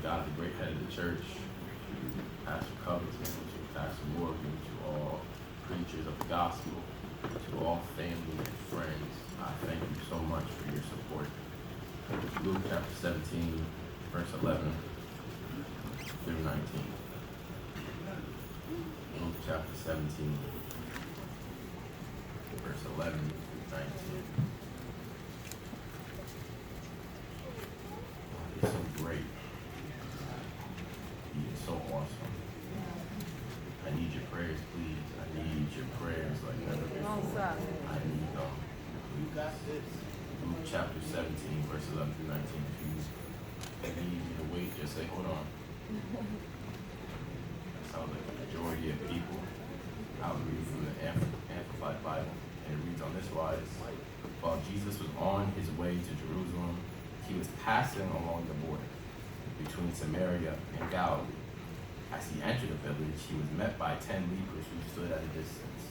God, the great head of the church, Pastor Covington, to Pastor Morgan, to all preachers of the gospel, to all family and friends, I thank you so much for your support. Luke chapter 17, verse 11 through 19. Luke chapter 17, verse 11 through 19. God is so great. He is so awesome. I need your prayers, please. I need your prayers like never before. I need them. You got this. Luke chapter 17, verse 11 through 19. If you need me to wait, just say, hold on. That sounds like the majority of people. I'll read from the Amplified Bible, and it reads on this wise. While Jesus was on his way to Jerusalem, he was passing along the border between Samaria and Galilee. As he entered the village, he was met by 10 lepers who stood at a distance.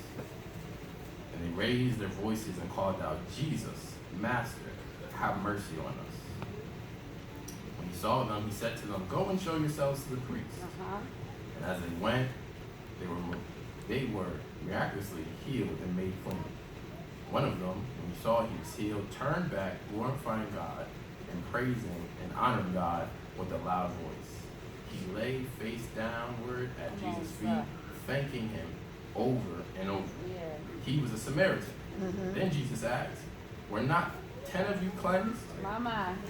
And they raised their voices and called out, Jesus, Master, have mercy on us. When he saw them, he said to them, go and show yourselves to the priests. And as they went, they were miraculously healed and made clean. One of them, when he saw he was healed, turned back, glorifying God and praising and honoring God with a loud voice. He lay face downward at Jesus' feet, thanking him over and over. He was a Samaritan. Then Jesus asked, were not 10 of you cleansed?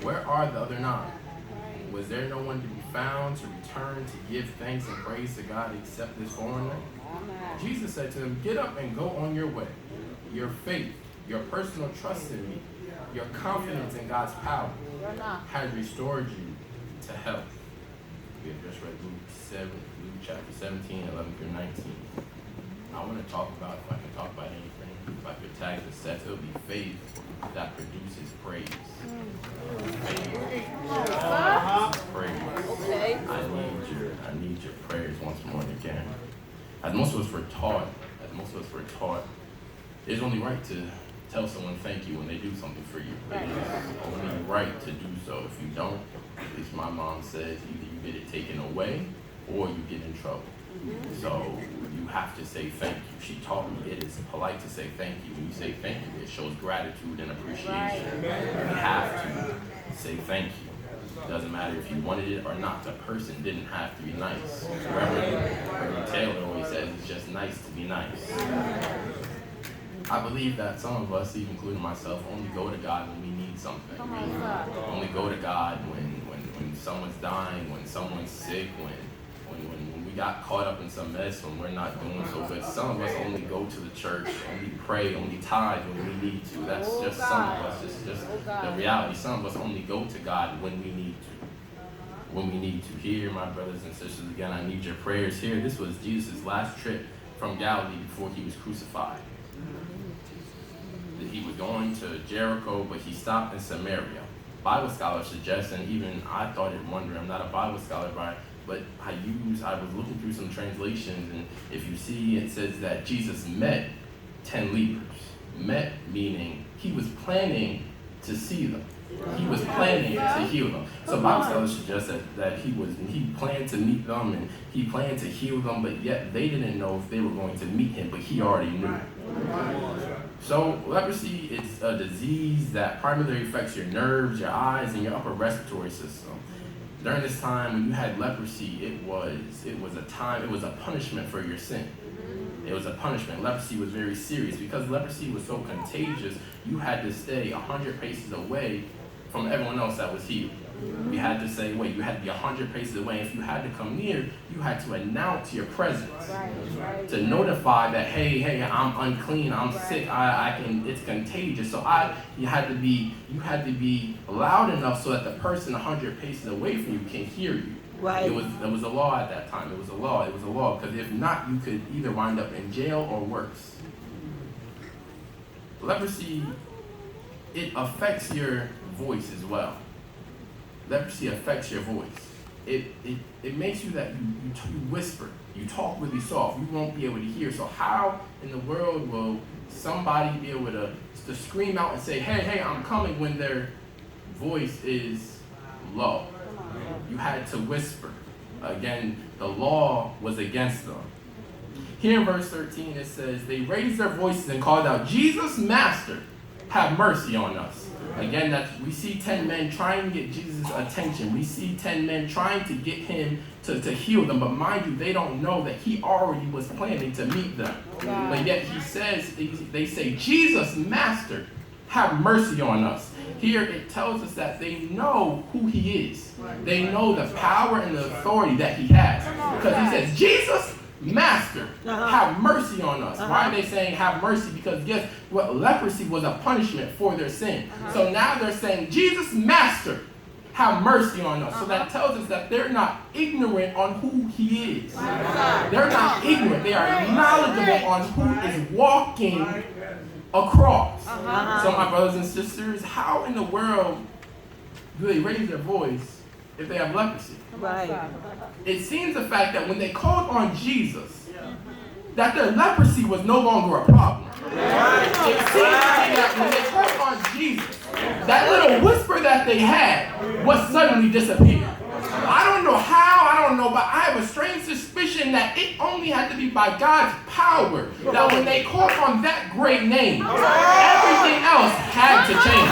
Where are the other 9? Was there no one to be found to return to give thanks and praise to God except this foreigner? Jesus said to him, get up and go on your way. Your faith, your personal trust in me, your confidence in God's power has restored you to health. We have just read Luke chapter 17, 11 through 19. I want to talk about, if I can talk about anything, if I could tag the set, it'll be faith that produces praise. Faith that produces praise. I need your prayers once more and again. As most of us were taught, it's only right to tell someone thank you when they do something for you. It's only right to do so. If you don't, as my mom says, either you get it taken away or you get in trouble. So you have to say thank you. She taught me it is polite to say thank you. When you say thank you, it shows gratitude and appreciation. You have to say thank you. It doesn't matter if you wanted it or not. The person didn't have to be nice. Reverend Taylor always says it's just nice to be nice. I believe that some of us, even including myself, only go to God when we need something. We only go to God when someone's dying, when someone's sick, when we got caught up in some mess, when we're not doing so good. Some of us only go to the church, only pray, only tithe when we need to. That's just some of us. It's just the reality. Some of us only go to God when we need to. When we need to. Here, my brothers and sisters, again, I need your prayers here. This was Jesus' last trip from Galilee before he was crucified. He was going to Jericho, but he stopped in Samaria. Bible scholars suggest, and even I thought it wonder, I'm not a Bible scholar, but I was looking through some translations, and if you see, it says that Jesus met 10 lepers. Met meaning he was planning to see them. He was planning to heal them. So Bible scholars suggest that he planned to meet them and he planned to heal them, but yet they didn't know if they were going to meet him, but he already knew. So leprosy is a disease that primarily affects your nerves, your eyes, and your upper respiratory system. During this time, when you had leprosy, it was a punishment for your sin. It was a punishment. Leprosy was very serious. Because leprosy was so contagious, you had to stay 100 paces away from everyone else that was healed. You had to say, wait, you had to be 100 paces away. If you had to come near, you had to announce your presence. To notify that, hey, I'm unclean, I'm sick, it's contagious. So you had to be loud enough so that the person 100 paces away from you can hear you. There was a law at that time. It was a law. Because if not, you could either wind up in jail or worse. Leprosy, it affects your voice as well. Leprosy affects your voice. It makes you that you whisper. You talk really soft. You won't be able to hear. So how in the world will somebody be able to scream out and say, hey, I'm coming, when their voice is low? You had to whisper. Again, the law was against them. Here in verse 13 it says, they raised their voices and called out, Jesus, Master, have mercy on us. Again, we see 10 men trying to get Jesus' attention. We see 10 men trying to get him to heal them. But mind you, they don't know that he already was planning to meet them. Wow. But yet he says, they say, Jesus, Master, have mercy on us. Here it tells us that they know who he is. They know the power and the authority that he has. Because he says, Jesus, Master, have mercy on us. Why are they saying have mercy? Because guess what? Leprosy was a punishment for their sin. So now they're saying, Jesus, Master, have mercy on us. So that tells us that they're not ignorant on who he is. They're not ignorant. They are knowledgeable on who is walking across. So my brothers and sisters, how in the world do they raise their voice if they have leprosy? Right. It seems the fact that when they called on Jesus, that their leprosy was no longer a problem. It seems to me that when they called on Jesus, that little whisper that they had was suddenly disappeared. I don't know how, but I have a strange suspicion that it only had to be by God's power that when they called on that great name, everything else had to change.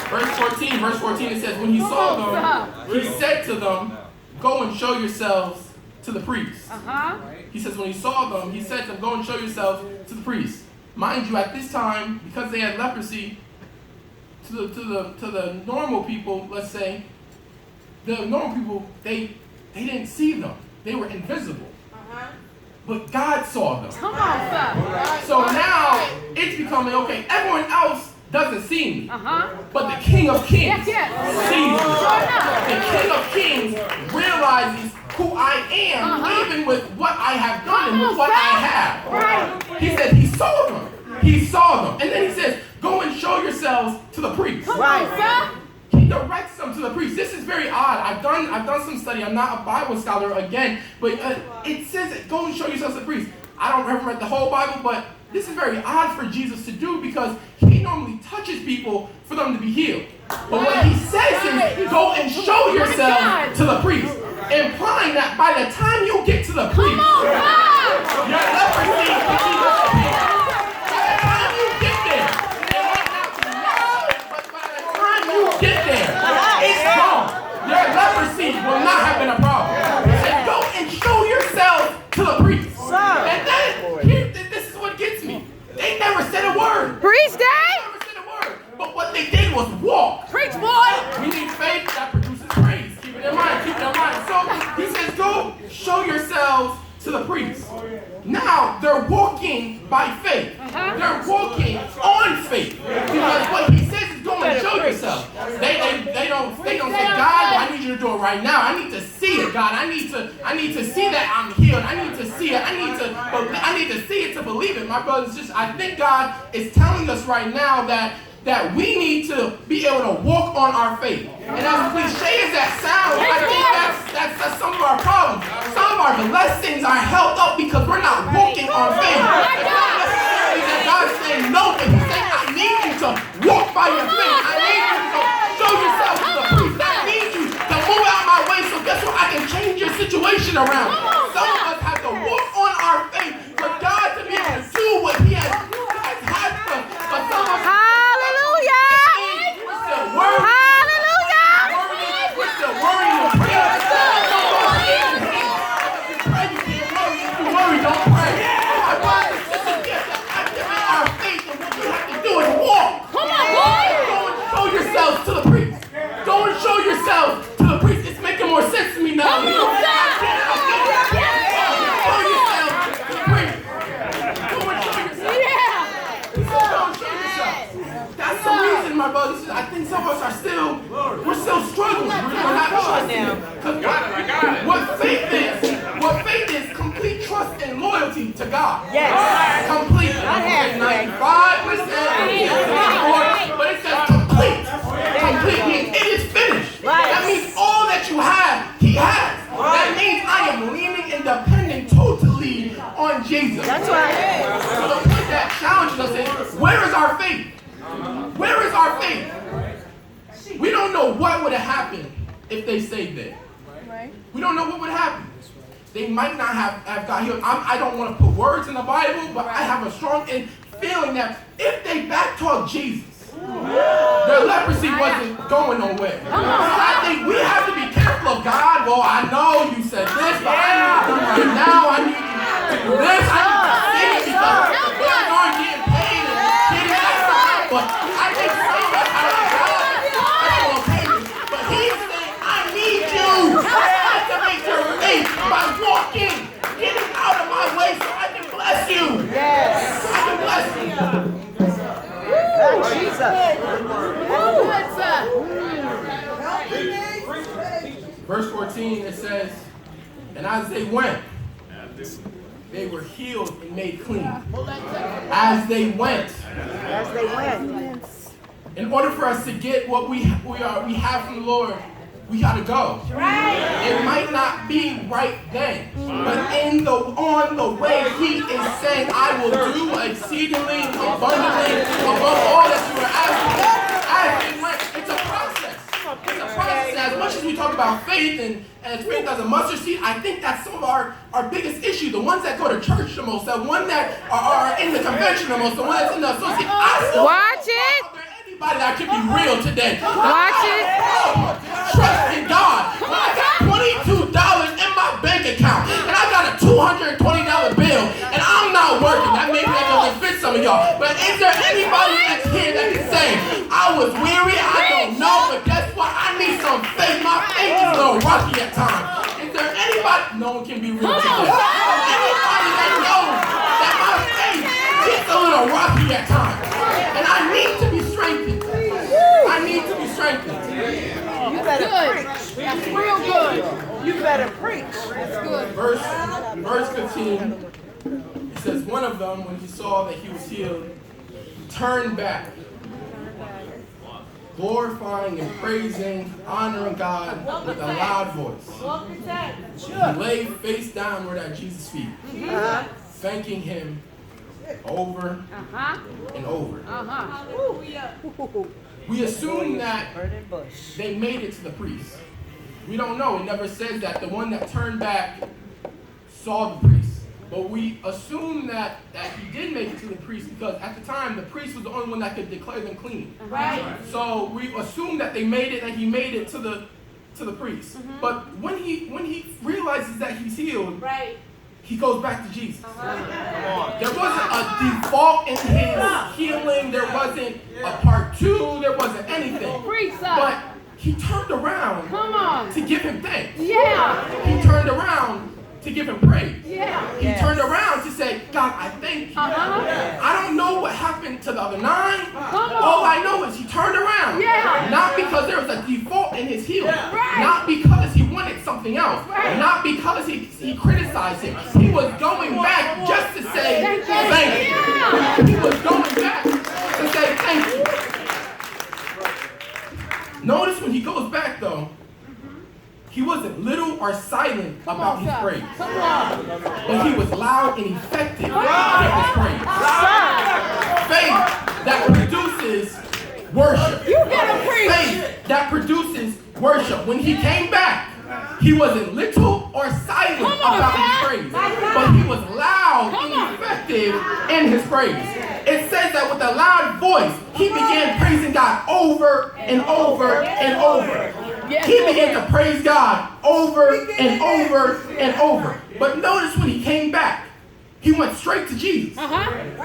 Verse 14 it says, when he saw them, he said to them, go and show yourselves to the priest. He says when he saw them, he said to them, go and show yourselves to the priest. Mind you, at this time, because they had leprosy, to the normal people, let's say, the normal people, they didn't see them. They were invisible. But God saw them. Come on, sir. So now it's becoming, okay, everyone else doesn't see me. But the King of Kings sees me. The King of Kings realizes who I am, even with what I have done and with what I have. He said he saw them. He saw them. And then he says, go and show yourselves to the priest. He directs them to the priest. This is very odd. I've done some study. I'm not a Bible scholar again, but it says go and show yourselves to the priest. I haven't read the whole Bible, but this is very odd for Jesus to do because he normally touches people for them to be healed. But what he says is go and show yourself to the priest, implying that by the time you get to the priest, your leprosy will be disappeared. By the time you get there, it might not be now, but by the time you get there, it's gone. Your leprosy will not have been a problem. And go and show yourself to the priest. And then, this is what gets me. They never said a word. Priest day? They never said a word. But what they did was walk. Preach, boy. We need faith that produces praise. Keep it in mind. Keep it in mind. So he says, go show yourselves to the priest. Now they're walking by faith. They're walking on faith. Because what he says is go and show yourself. They don't say, God, well, I need you to do it right now. I need to see it, God. I need to see that I'm healed. I need to see it. I need to see it to believe it. My brothers, I think God is telling us right now that we need to be able to walk on our faith. And as cliche as that sounds, I think that's some of our problems. Some of our blessings are held up because we're not walking on faith. It's not necessarily that God's saying no, but he's saying, I need you to walk by your faith. I need you to show yourself to the priest. I need you to move out my way so guess what? I can change your situation around. Some of us have to walk on our faith for God to be able to do what he has had for us. But some of us to the priest. Go and show yourself to the priest. It's making more sense to me now. Show yourself to the priest. Go and show yourself. He said, go and show yourself. That's the reason, my brothers. I think some of us are we're still struggling. We're not trusting. Because what faith is complete trust and loyalty to God. Yes. Complete. 95%. But it says complete. It is finished. That means all that you have, he has. That means I am leaning and depending totally on Jesus. That's right. So the point that challenges us is, where is our faith? Where is our faith? We don't know know what would have happened if they stayed there. Right. We don't know what would happen. They might not have got healed. I don't want to put words in the Bible, but I have a strong feeling that if they backtalk Jesus, their leprosy wasn't going nowhere. So I think we have to be careful of God. Well, I know you said this, but I need to do right now. I need you to do this. I need to sing it because we're going getting paid and getting that. But I think some of us are like, God, I don't want to pay you. But he's saying, I need you. Activate your faith by walking, getting out of my way so I can bless you. Yes. So I can bless you. Verse 14, it says, and as they went, they were healed and made clean. As they went. As they went. In order for us to get what we have from the Lord, we gotta go. Right. It might not be right then, but on the way, He is saying, "I will do exceedingly abundantly above all that you are asking." As it went, it's a process. It's a process. As much as we talk about faith and faith as a mustard seed, I think that's some of our biggest issue. The ones that go to church the most, the ones that are in the convention the most, the ones that's in the associate. Watch it. Anybody that can be real today. Watch it. Trust in God. When I got $22 in my bank account and I got a $220 bill and I'm not working. Maybe that doesn't fit some of y'all. But is there anybody that's here that can say, I was weary, I don't know, but guess what? I need some faith. My faith is a little rocky at times. Is there anybody? No one can be real today. Anybody that knows that my faith gets a little rocky at times. And I need to be strengthened. I need to be strengthened. You better preach. That's real good. You better preach. That's good. Verse 15, it says, one of them, when he saw that he was healed, turned back, glorifying and praising, honoring God with a loud voice. He lay face downward at Jesus' feet, thanking him over and over. We assume that they made it to the priest. We don't know. It never says that the one that turned back saw the priest. But we assume that he did make it to the priest because at the time the priest was the only one that could declare them clean. Right. So we assume that they made it and he made it to the priest. But when he realizes that he's healed, he goes back to Jesus. There wasn't a default in his healing. There wasn't a part two. There wasn't anything. But he turned around to give him thanks. He turned around to give him praise. He turned around to say, God, I thank you. I don't know what happened to the other 9. All I know is he turned around. Not because there was a default in his healing. Not because he wanted something else. Not because he criticized him. He was going back just to say thank you. He was going back to say thank you. Notice when he goes back though, he wasn't little or silent about his praise. But he was loud and effective in his praise. Faith that produces worship. Faith that produces worship. When he came back, he wasn't little or silent about his praise. But he was loud and effective in his praise. It says that with a loud voice, he began praising God over and over and over. He began to praise God over and over and over. But notice when he came back, he went straight to Jesus.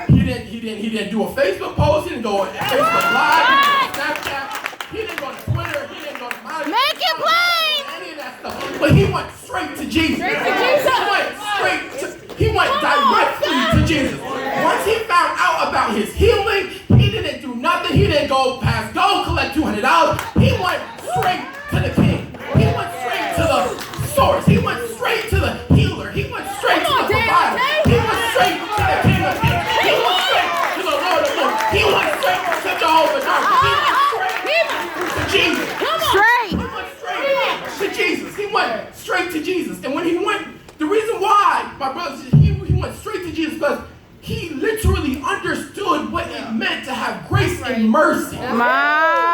He didn't do a Facebook post. He didn't go on Facebook Live. He didn't go on Snapchat. He didn't go to Twitter. He didn't go to my Make it plain. Any of that stuff. But he went straight to Jesus. He went directly to Jesus. Once he found out about his healing, he didn't do nothing. He didn't go past go collect $200. He went straight to the king. He went straight to the source. He went straight to the healer. He went straight to the provider. He went straight to the king of kings. He went straight to the Lord of lords. He went straight to Jehovah Jireh. He went straight to Jesus. He went straight to Jesus. He went straight to Jesus. And when he went, the reason why, my brothers, he went straight to Jesus because he literally understood what it meant to have grace and mercy. My.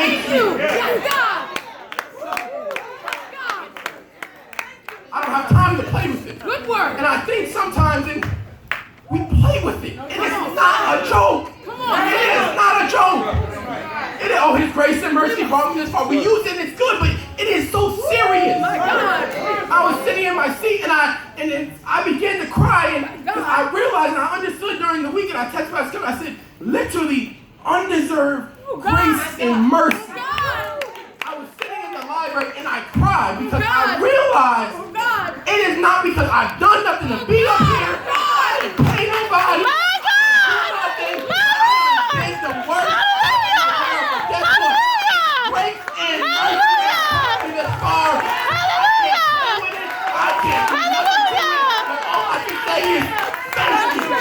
thank you. Yes, God. I don't have time to play with it. Good work. And I think sometimes we play with it. And it's not a joke. Come on. It is not a joke. It is, oh, His grace and mercy brought me this far. We use it, it's good, but it is so serious. My God. I was sitting in my seat and then I began to cry, and because I realized and I understood during the week, and I texted my script, I said, literally undeserved grace and mercy. I was sitting in the library and I cried because I realized it is not because I've done nothing to be up here. I didn't pay nobody. Thank the word. Guess what? Grace and mercy has brought me this far. I can't do nothing to it, but all I can say is thank you.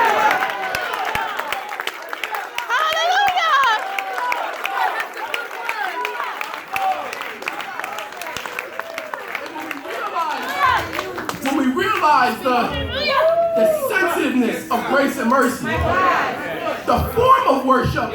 When we realize the sensitiveness of grace and mercy, the form of worship,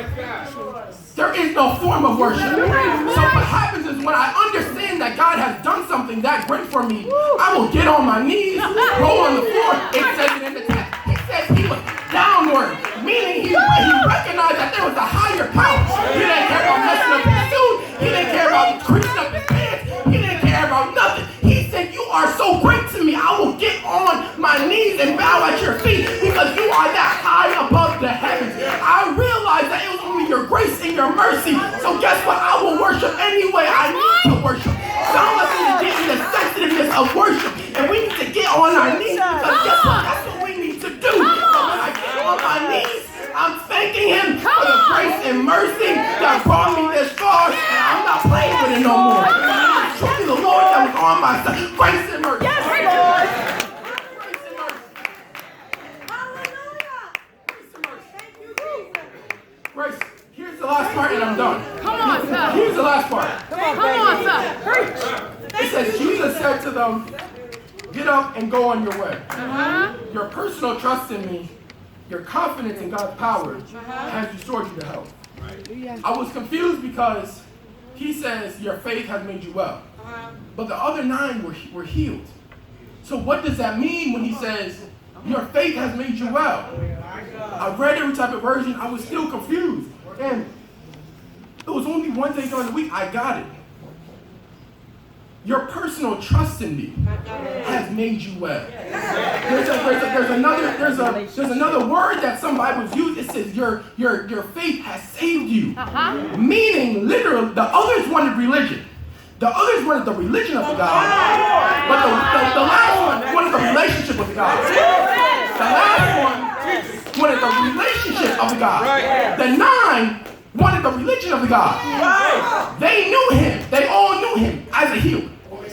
there is no form of worship. So what happens is when I understand that God has done something that great for me, I will get on my knees, roll on the floor. It says it in the text. He says he was downward, meaning he recognized that there was a higher power. He didn't care about messing up his suit. He didn't care about creasing up his pants. He didn't care about nothing. He said, you are so great to me, I will get on my knees and bow at your feet because you are that high above the heavens. I realized that it was only your grace and your mercy. So guess what? I will worship anyway I need to worship. Some of us need to get in the sensitiveness of worship, and we need to get on our knees because guess what? That's what we need to do. So when I get on my knees, I'm thanking Him for the grace and mercy that brought me this far, and I'm not playing with it no more. It's truly the Lord that was on my side. Grace and mercy. Yes, Lord. Grace and mercy. Hallelujah. Grace and mercy. Thank you, Jesus. Grace. Here's the last part, and I'm done. Come on, sir. Here's the last part. Come on, sir. Preach. It says, Jesus said to them, get up and go on your way. Uh-huh. Your personal trust in me, your confidence in God's power has restored you to health. I was confused because He says your faith has made you well. But the other 9 were healed. So what does that mean when He says your faith has made you well? I read every type of version. I was still confused. And it was only one day during the week I got it. Your personal trust in me has made you well. There's another word that some Bibles use. It says your faith has saved you. Meaning, literally, the others wanted religion. The others wanted the religion of the God. But the last one wanted the relationship with God. The last one wanted the relationship of the God. The 9 wanted the religion of the God. They knew Him. They all knew Him as a healer.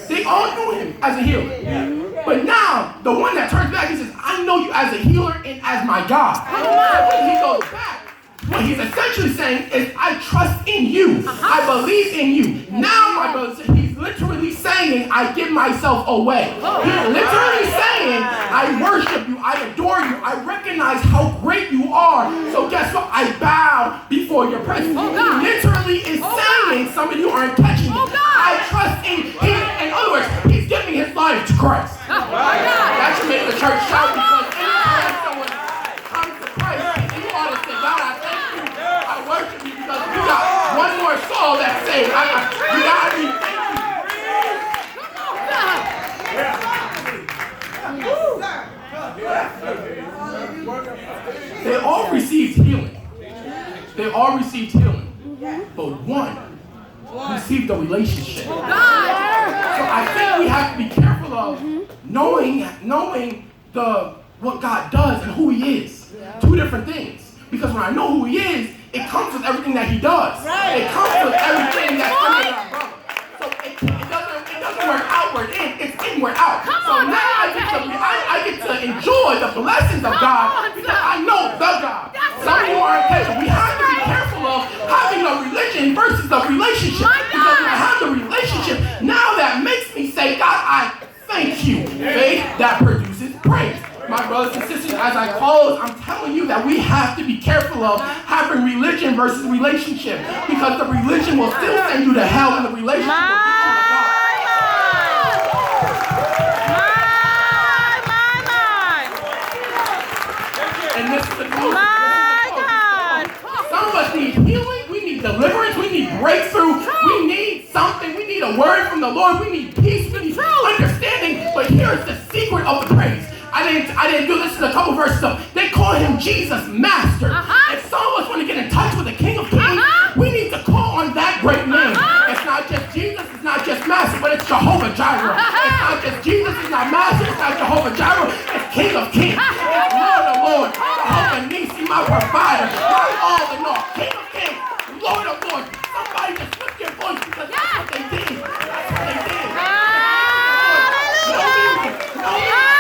They all knew Him as a healer. But now, the one that turns back, he says, I know you as a healer and as my God. So when he goes back, what he's essentially saying is, I trust in you. I believe in you. Now, my brothers, he's literally saying, I give myself away. He's literally saying, I worship you. I adore you. I recognize how great you are. So guess what? I bow before your presence. He literally is saying, some of you aren't catching it. I trust in him. In other words, he's giving his life to Christ. That should make the church shout because anytime someone comes to Christ, you ought to say, God, I thank you. I worship you because you got one more soul that's saved. You got me. They all received healing. They all received healing. But one received a relationship. So I think we have to be careful of knowing what God does and who He is. 2 different things. Because when I know who He is, it comes with everything that He does. It comes with everything that's under our brother. So it doesn't work outward in, it's inward out. So now I get to enjoy the blessings of God because I know the God. Some of you aren't patient. We have to be careful of having a religion versus a relationship. Because when I have the relationship, now that makes me say, God, I thank you. Faith that produces praise. My brothers and sisters, as I close, I'm telling you that we have to be careful of having religion versus relationship, because the religion will still send you to hell, and the relationship will get you to God. And this is the truth. Some of us need healing. We need deliverance. We need breakthrough. We need something. We need a word from the Lord. We need peace. We need understanding. But here's the secret of the praise. I didn't do this in a couple verses up. They call him Jesus Master. If some of us want to get in touch with the King of Kings, we need to call on that great name. It's not just Jesus. It's not just Master, but it's Jehovah Jireh. It's not just Jesus. It's not Master. It's not Jehovah Jireh. It's King of Kings. It's Lord of Lords. Jehovah Nisi, my provider. My all in all. King of Kings. Lord of Lords. Somebody just lift your voice, because that's what they did. That's what they did. No music. No music.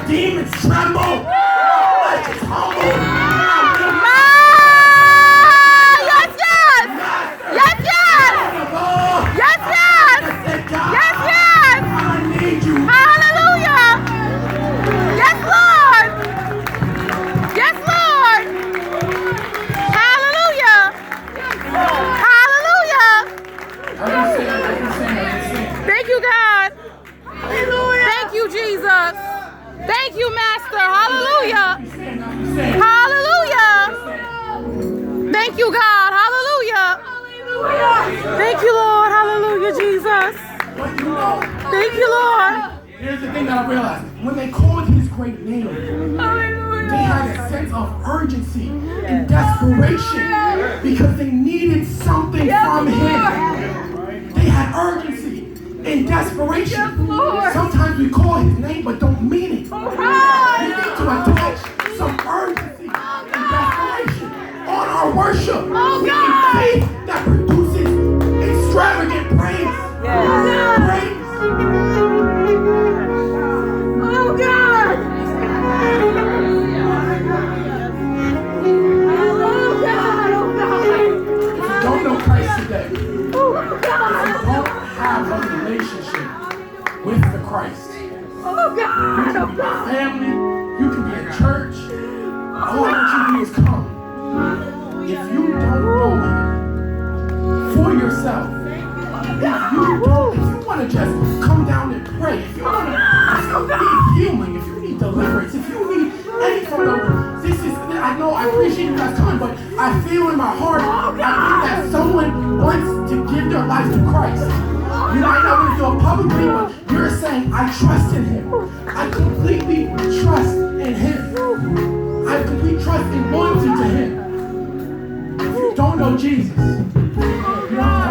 Demons tremble. Legends humble. Thank you, Master. Hallelujah. Hallelujah. Thank you, God. Hallelujah. Thank you, Lord. Hallelujah, Jesus. But you know, Thank you, Lord. here's the thing that I realized. When they called his great name, they had a sense of urgency and desperation because they needed something from him. They had urgency and desperation. Sometimes we call his name but don't mean it. We need to attach some urgency and desperation on our worship. We need faith that produces extravagant praise. Praise. Don't know Christ today. If you don't have a relationship with the Christ, you can be a family, you can be a church, all that you do is come. If you don't know him for yourself, if you want to just come down and pray, if you need healing, if you need deliverance, if you need any from the, I know, I appreciate you guys coming, but I feel in my heart, I think that someone wants to give their life to Christ. You might not want to do it publicly, but you're saying, I trust in him. I completely trust in him. I have complete trust and loyalty to him. If you don't know Jesus,